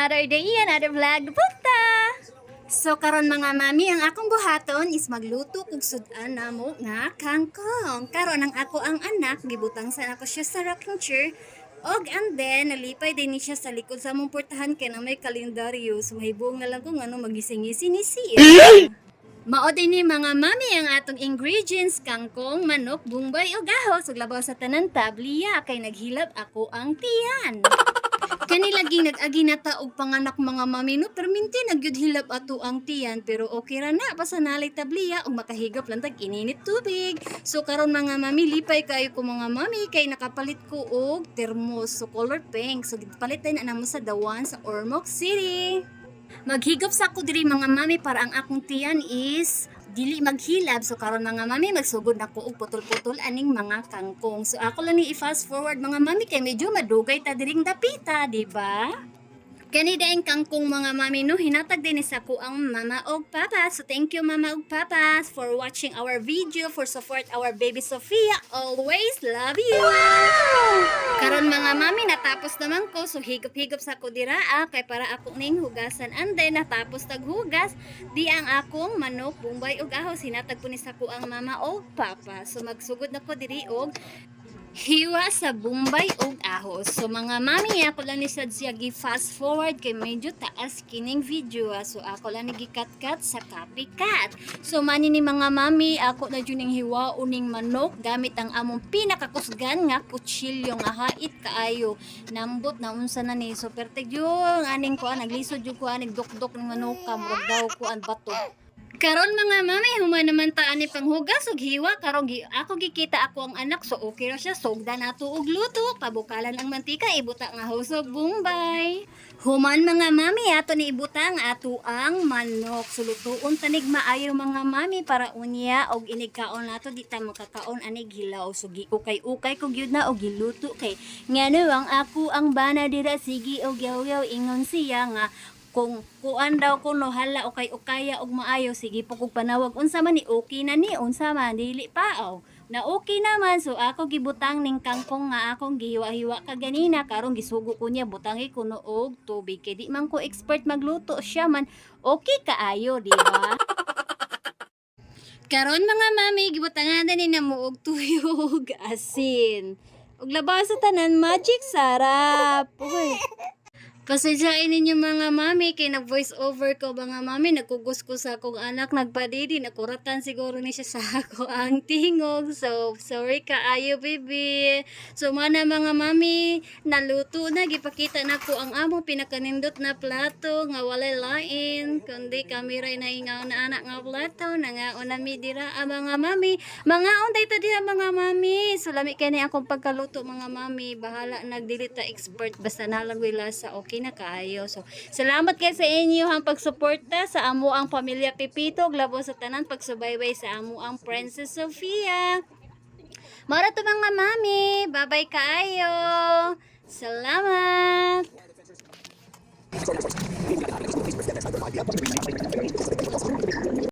another day, another vlog punta. So karon mga mami, ang akong buhaton is magluto kog sudan namo nga kangkong. Karon ang ako ang anak gibutang sa ako siya sa rocking chair. Og and then nalipay din ni siya sa likod sa among portahan kay na may kalendaryo. So mahibong na lang ko ngano magising-ising ni siya. Mao din ni mga mami ang atong ingredients: kangkong, manok, bumbay o gahos ug labaw sa tanan tabliya kay naghilab ako ang tiyan. Kani laging nag-agi na ta og panganak mga mami no, perminti nagyud hilab ato ang tiyan, pero okay ra na basta nalay tabliya ug makahigop lang tag ininit tubig. So karon mga mami, lipay kayo ko mga mami kay nakapalit ko og thermos so color pink. So gipalit na namo sa Dawan sa Ormoc City. Maghigop sa ko diri mga mami para ang akong tiyan is dili maghilab. So karon mga mami, magsugod na ko og putol-putol aning mga kangkong. So ako lang ni i-fast forward mga mami kay medyo madugay ta diring dapita, di ba? Kani daing kangkong mga mami no, hinatag din sa ko ang mama og papa. So thank you mama og papa for watching our video, for support our baby Sofia. Always love you. Karon mga mami, natapos naman ko. So higop-higop sa ko dira kay para ako ning hugasan. And then natapos taghugas, di ang akong manok, bumbay ug ahos hinatag po ni sa ko ang mama og papa. So magsugod na ko diri og hiwa sa bumbay ug ahos. So mga mami, ako lang ni sad siya gi-fast forward kay medyo taas kining video. So ako lang ni gi-cut-cut sa copycat. So mani ni mga mami, ako na jud ning hiwa uning manok gamit ang among pinakakusgan nga kutsilyo nga hait kaayo. Nambot na unsa na ni. So pertig yung aning ko naglisod jud ko aning dukdok ning manok murag daw ko an bato. Karon mga mami, human naman ta ani panghugas ug hiwa. Karon ako gikita ako ang anak, so okay ra siya. Sugda nato og luto, pabukalan ang mantika, ibuta nga husog bumbay. Human mga mami, ato ni ibutang ato ang manok. So lutuon tanig maayo mga mami para unya og inigkaon nato di ta makakaon anig hilaw. So giukay-ukay ko gyud na og giluto kay ngano ang ako ang bana dira, sige og yaw-yaw ingon siya nga kung kuan daw ko no hala o kay ukaya og maayo, sige po kog panawag unsa man ni okay na ni unsa man dili pa na okay naman. So ako gibutang ning kangkong nga akong gihiwa-hiwa kaganina, karon gisugo ko niya butangi kuno og tubig kay di man ko expert magluto, siya man okay kaayo, di ba? Karon mga mami, gibutangan ni namo og tuyog, asin ug labaw sa tanan, magic sarap. Uy, pasensyain ninyo mga mami kay nag voice over ko mga mami, nagkugos ko sa akong anak, nagpadidi, nakuratan siguro ni siya sa ako ang tingog. So sorry kaayo baby. So mana mga mami, naluto na, gipakita na ko ang among pinakanindot na plato nga walay lain kundi kamera na ingaw na anak nga plato nangaon na mi dira mga mami. Mga unday ta dira mga mami. So lami kay ni akong pagkaluto mga mami, bahala nagdili ta expert basta nalangoy lasa okay na kaayo. So salamat kay sa inyo ang pagsuporta sa amo ang pamilya Pipito, labo sa tanan pagsubaybay sa amo ang Princess Sofia. Mara to mga mami, bye-bye kaayo. Salamat.